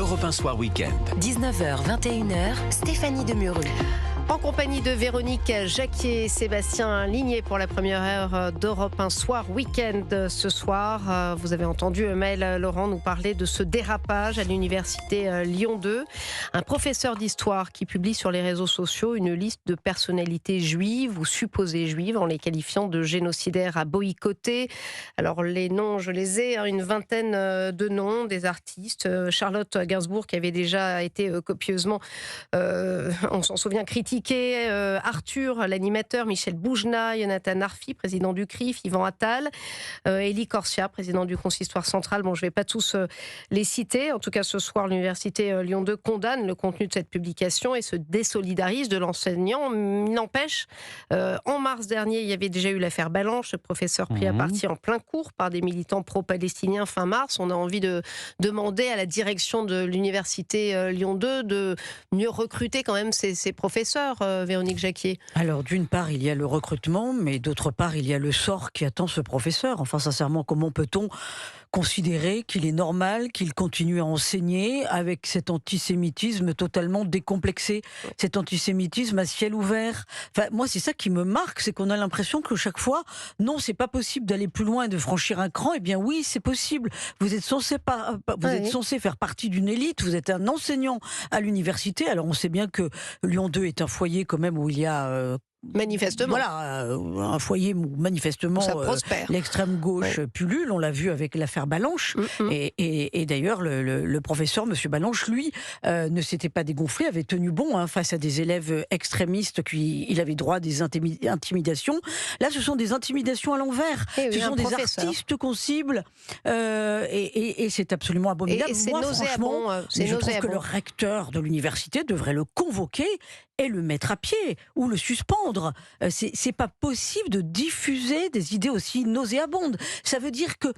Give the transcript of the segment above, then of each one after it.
Europe 1 Soir Week-end. 19h, 21h, Stéphanie Demureux. En compagnie de Véronique Jacquier et Sébastien Ligné pour la première heure d'Europe 1 Soir Week-end. Ce soir, vous avez entendu Maëlle Laurent nous parler de ce dérapage à l'université Lyon 2. Un professeur d'histoire qui publie sur les réseaux sociaux une liste de personnalités juives ou supposées juives en les qualifiant de génocidaires à boycotter. Alors les noms, je les ai, une vingtaine de noms des artistes. Charlotte Gainsbourg qui avait déjà été copieusement, on s'en souvient, critiquée. Arthur, l'animateur, Michel Boujna, Jonathan Arfi, président du CRIF, Yvan Attal, Élie Corsia, président du Consistoire central. Bon, je ne vais pas tous les citer. En tout cas, ce soir, l'université Lyon 2 condamne le contenu de cette publication et se désolidarise de l'enseignant. N'empêche, en mars dernier, il y avait déjà eu l'affaire Balanche, ce professeur pris à partie en plein cours par des militants pro-palestiniens fin mars. On a envie de demander à la direction de l'université Lyon 2 de mieux recruter quand même ces professeurs. Véronique Jacquier. Alors d'une part il y a le recrutement, mais d'autre part il y a le sort qui attend ce professeur. Enfin sincèrement, comment peut-on considérer qu'il est normal qu'il continue à enseigner avec cet antisémitisme totalement décomplexé, cet antisémitisme à ciel ouvert? Enfin, moi c'est ça qui me marque, c'est qu'on a l'impression que chaque fois, non, c'est pas possible d'aller plus loin et de franchir un cran. Eh bien oui, c'est possible. Vous êtes censé censé faire partie d'une élite, vous êtes un enseignant à l'université. Alors on sait bien que Lyon 2 est un foyer quand même où il y a manifestement. Voilà, un foyer où manifestement l'extrême gauche pullule, on l'a vu avec l'affaire Balanche. Et d'ailleurs, le professeur, M. Balanche, lui, ne s'était pas dégonflé, avait tenu bon face à des élèves extrémistes, il avait droit à des intimidations. Là, ce sont des intimidations à l'envers. Ce sont des artistes qu'on cible, et c'est absolument abominable. Et moi, franchement, je trouve que le recteur de l'université devrait le convoquer et le mettre à pied, ou le suspendre. C'est pas possible de diffuser des idées aussi nauséabondes. Ça veut dire que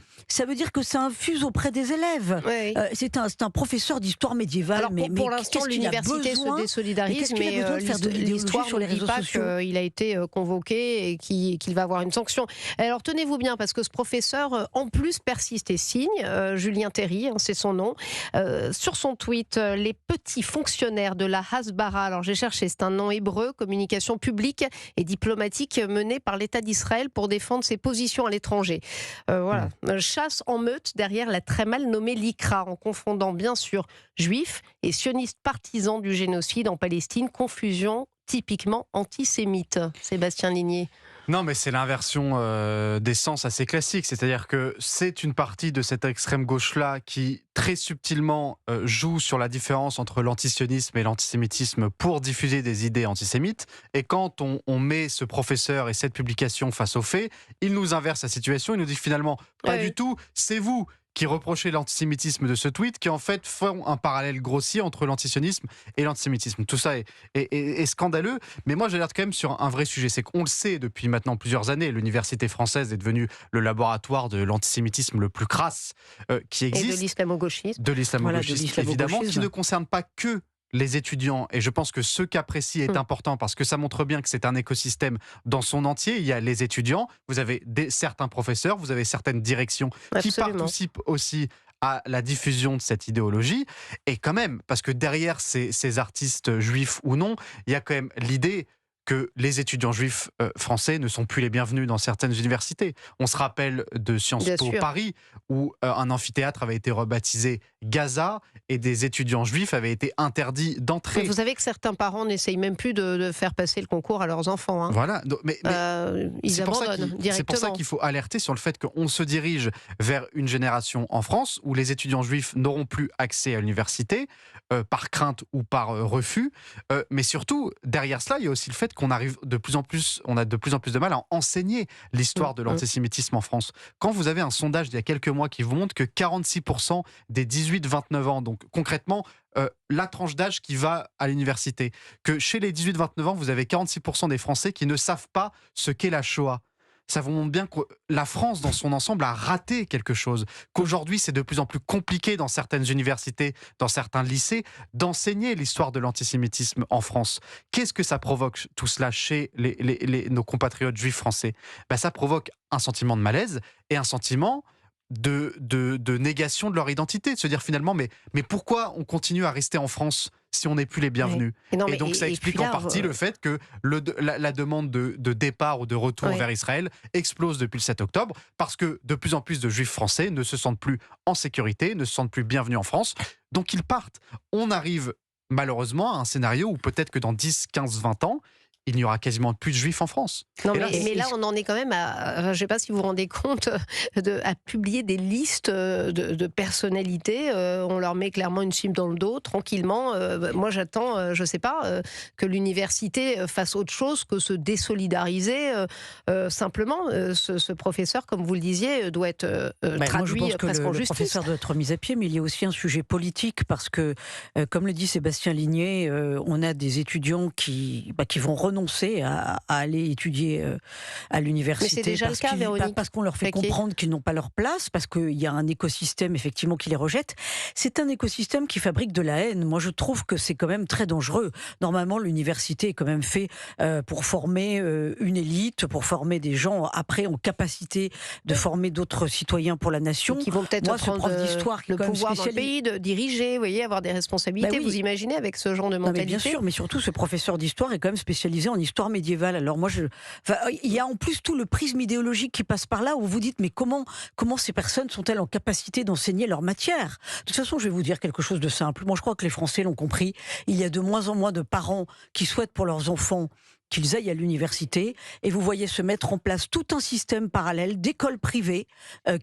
ça infuse auprès des élèves. Oui. C'est un professeur d'histoire médiévale. Alors pour l'instant, l'université se désolidarise, mais l'histoire ne dit pas qu'il a été convoqué et qu'il va avoir une sanction. Alors tenez-vous bien, parce que ce professeur, en plus, persiste et signe. Julien Terry, c'est son nom. Sur son tweet, les petits fonctionnaires de la Hasbara, alors j'ai cherché, c'est un nom hébreu, communication publique et diplomatique menée par l'État d'Israël pour défendre ses positions à l'étranger. Voilà. Chasse en meute derrière la très mal nommée l'ICRA, en confondant bien sûr juifs et sionistes partisans du génocide en Palestine, confusion typiquement antisémite. Sébastien Ligné. Non, mais c'est l'inversion des sens assez classique. C'est-à-dire que c'est une partie de cette extrême gauche-là qui, très subtilement, joue sur la différence entre l'antisionisme et l'antisémitisme pour diffuser des idées antisémites. Et quand on met ce professeur et cette publication face aux faits, il nous inverse la situation. Il nous dit finalement, pas du tout, c'est vous qui reprochaient l'antisémitisme de ce tweet, qui en fait font un parallèle grossier entre l'antisionisme et l'antisémitisme. Tout ça est scandaleux, mais moi j'alerte quand même sur un vrai sujet, c'est qu'on le sait depuis maintenant plusieurs années, l'université française est devenue le laboratoire de l'antisémitisme le plus crasse qui existe. Et de l'islamo-gauchisme. De l'islamo-gauchisme, évidemment, qui ne concerne pas que les étudiants, et je pense que ce cas précis est important parce que ça montre bien que c'est un écosystème dans son entier. Il y a les étudiants, vous avez certains professeurs, vous avez certaines directions qui participent aussi à la diffusion de cette idéologie. Et quand même, parce que derrière ces artistes juifs ou non, il y a quand même l'idée que les étudiants juifs français ne sont plus les bienvenus dans certaines universités. On se rappelle de Sciences Po Paris, où un amphithéâtre avait été rebaptisé Gaza et des étudiants juifs avaient été interdits d'entrer. Vous savez que certains parents n'essayent même plus de faire passer le concours à leurs enfants. Voilà, mais ils abandonnent directement. C'est pour ça qu'il faut alerter sur le fait qu'on se dirige vers une génération en France où les étudiants juifs n'auront plus accès à l'université, par crainte ou par refus. Mais surtout, derrière cela, il y a aussi le fait qu'on arrive de plus en plus, on a de plus en plus de mal à enseigner l'histoire de l'antisémitisme en France. Quand vous avez un sondage d'il y a quelques mois qui vous montre que 46% des 18-29 ans, donc concrètement, la tranche d'âge qui va à l'université, que chez les 18-29 ans, vous avez 46% des Français qui ne savent pas ce qu'est la Shoah. Ça vous montre bien que la France, dans son ensemble, a raté quelque chose. Qu'aujourd'hui, c'est de plus en plus compliqué dans certaines universités, dans certains lycées, d'enseigner l'histoire de l'antisémitisme en France. Qu'est-ce que ça provoque, tout cela, chez nos compatriotes juifs français ? Ça provoque un sentiment de malaise et un sentiment de négation de leur identité, de se dire finalement, mais pourquoi on continue à rester en France si on n'est plus les bienvenus? Et donc ça explique en partie le fait que la demande de départ ou de retour vers Israël explose depuis le 7 octobre, parce que de plus en plus de juifs français ne se sentent plus en sécurité, ne se sentent plus bienvenus en France, donc ils partent. On arrive malheureusement à un scénario où peut-être que dans 10, 15, 20 ans, il n'y aura quasiment plus de juifs en France. Non, mais là, on en est quand même à, je ne sais pas si vous vous rendez compte, à publier des listes de personnalités. On leur met clairement une cible dans le dos, tranquillement. Moi, j'attends, je ne sais pas, que l'université fasse autre chose que se désolidariser. Simplement, ce professeur, comme vous le disiez, doit être traduit presque en justice. Le professeur doit être mis à pied, mais il y a aussi un sujet politique, parce que, comme le dit Sébastien Ligné, on a des étudiants qui vont renoncer à aller étudier à l'université. Mais c'est déjà le cas, Véronique. Parce qu'on leur fait comprendre qu'ils n'ont pas leur place, parce qu'il y a un écosystème effectivement qui les rejette. C'est un écosystème qui fabrique de la haine. Moi, je trouve que c'est quand même très dangereux. Normalement, l'université est quand même fait pour former une élite, pour former des gens après en capacité de former d'autres citoyens pour la nation. Qui vont peut-être prendre le pouvoir dans le pays, de diriger, vous voyez, avoir des responsabilités. Vous imaginez avec ce genre de mentalité? Bien sûr, mais surtout ce professeur d'histoire est quand même spécialisé en histoire médiévale. Alors moi, il y a en plus tout le prisme idéologique qui passe par là, où vous dites, mais comment ces personnes sont-elles en capacité d'enseigner leur matière? De toute façon, je vais vous dire quelque chose de simple. Moi, je crois que les Français l'ont compris. Il y a de moins en moins de parents qui souhaitent pour leurs enfants qu'ils aillent à l'université, et vous voyez se mettre en place tout un système parallèle d'écoles privées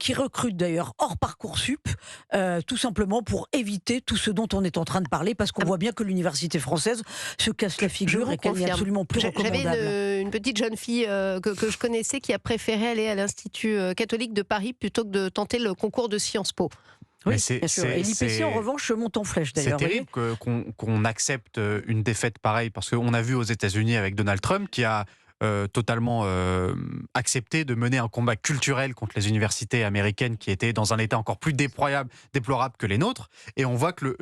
qui recrutent d'ailleurs hors Parcoursup, tout simplement pour éviter tout ce dont on est en train de parler, parce qu'on voit bien que l'université française se casse la figure et qu'elle n'est absolument plus recommandable. J'avais une petite jeune fille que je connaissais qui a préféré aller à l'Institut catholique de Paris plutôt que de tenter le concours de Sciences Po. Oui, bien sûr. Et l'IPC, en revanche, monte en flèche, d'ailleurs. C'est terrible qu'on accepte une défaite pareille, parce qu'on a vu aux États-Unis avec Donald Trump qui a totalement accepté de mener un combat culturel contre les universités américaines qui étaient dans un état encore plus déplorable que les nôtres. Et on voit que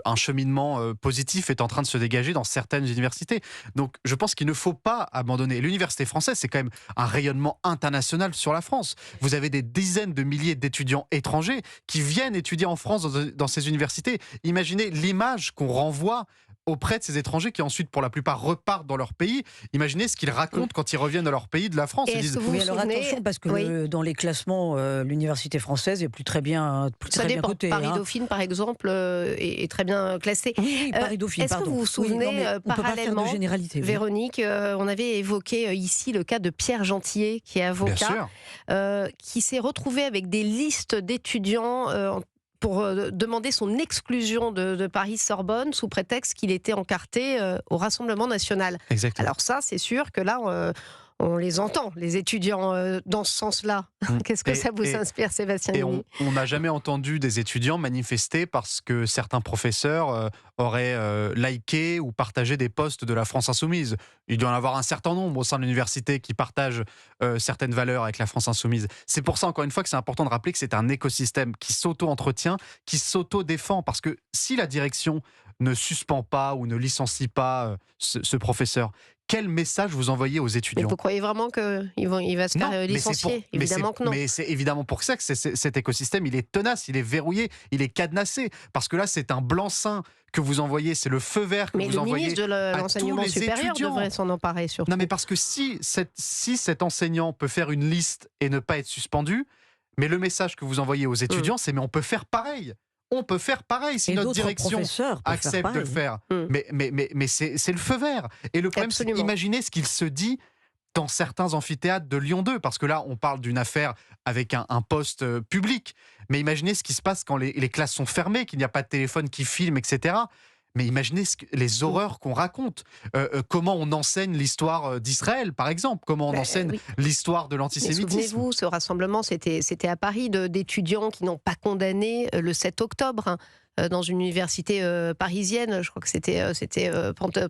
un cheminement positif est en train de se dégager dans certaines universités. Donc je pense qu'il ne faut pas abandonner. L'université française, c'est quand même un rayonnement international sur la France. Vous avez des dizaines de milliers d'étudiants étrangers qui viennent étudier en France dans ces universités. Imaginez l'image qu'on renvoie auprès de ces étrangers qui ensuite, pour la plupart, repartent dans leur pays. Imaginez ce qu'ils racontent quand ils reviennent à leur pays de la France. Ils disent, alors attention, parce que dans les classements, l'université française est plus très bien cotée. Paris-Dauphine, par exemple, est très bien classé. Oui, Paris-Dauphine, Est-ce que vous vous souvenez, parallèlement, Véronique, on avait évoqué ici le cas de Pierre Gentillet, qui est avocat, qui s'est retrouvé avec des listes d'étudiants pour demander son exclusion de Paris-Sorbonne sous prétexte qu'il était encarté au Rassemblement national. Exactement. Alors ça, c'est sûr que là, on les entend, les étudiants, dans ce sens-là. Qu'est-ce que ça vous inspire, Sébastien Ligny ? On n'a jamais entendu des étudiants manifester parce que certains professeurs auraient liké ou partagé des posts de la France Insoumise. Il doit y en avoir un certain nombre au sein de l'université qui partagent certaines valeurs avec la France Insoumise. C'est pour ça, encore une fois, que c'est important de rappeler que c'est un écosystème qui s'auto-entretient, qui s'auto-défend. Parce que si la direction ne suspend pas ou ne licencie pas ce professeur, quel message vous envoyez aux étudiants? Mais vous croyez vraiment qu'il va se faire licencier? Évidemment que non. Mais c'est évidemment pour ça que cet écosystème, il est tenace, il est verrouillé, il est cadenassé. Parce que là, c'est un blanc-seing que vous envoyez, c'est le feu vert que vous envoyez à tous les étudiants. Mais le ministre de l'enseignement supérieur devrait s'en emparer surtout. Non, mais parce que si cet enseignant peut faire une liste et ne pas être suspendu, mais le message que vous envoyez aux étudiants, c'est mais on peut faire pareil. On peut faire pareil si notre direction accepte de le faire. Mais c'est le feu vert. Et le problème, c'est imaginez ce qu'il se dit dans certains amphithéâtres de Lyon 2, parce que là, on parle d'une affaire avec un poste public. Mais imaginez ce qui se passe quand les classes sont fermées, qu'il n'y a pas de téléphone qui filme, etc. Mais imaginez les horreurs qu'on raconte. Comment on enseigne l'histoire d'Israël, par exemple. Comment on enseigne l'histoire de l'antisémitisme. Souvenez-vous, ce rassemblement, c'était à Paris d'étudiants qui n'ont pas condamné le 7 octobre. dans une université parisienne. Je crois que c'était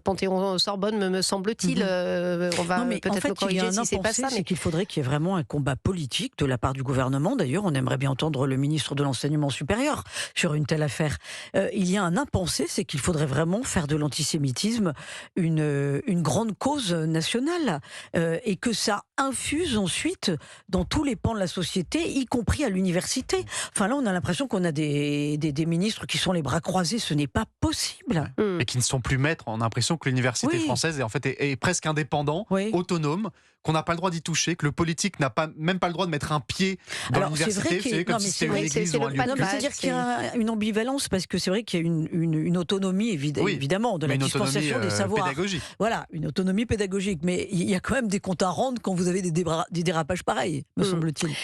Panthéon-Sorbonne, me semble-t-il. On va peut-être me corriger si c'est pas ça. C'est qu'il faudrait qu'il y ait vraiment un combat politique de la part du gouvernement. D'ailleurs, on aimerait bien entendre le ministre de l'Enseignement supérieur sur une telle affaire. Il y a un impensé, c'est qu'il faudrait vraiment faire de l'antisémitisme une grande cause nationale et que ça infuse ensuite dans tous les pans de la société, y compris à l'université. Enfin là, on a l'impression qu'on a des ministres qui sont les bras croisés. Ce n'est pas possible. Et qui ne sont plus maîtres. On a l'impression que l'université française est presque indépendant, autonome, qu'on n'a pas le droit d'y toucher, que le politique n'a même pas le droit de mettre un pied dans l'université. C'est comme si c'était une église ou un lieu. C'est-à-dire qu'il y a une ambivalence, parce que c'est vrai qu'il y a une autonomie, évidemment, de la dispensation des savoirs. Pédagogique. Voilà, une autonomie pédagogique. Mais il y a quand même des comptes à rendre quand vous avez des dérapages pareils, me semble-t-il.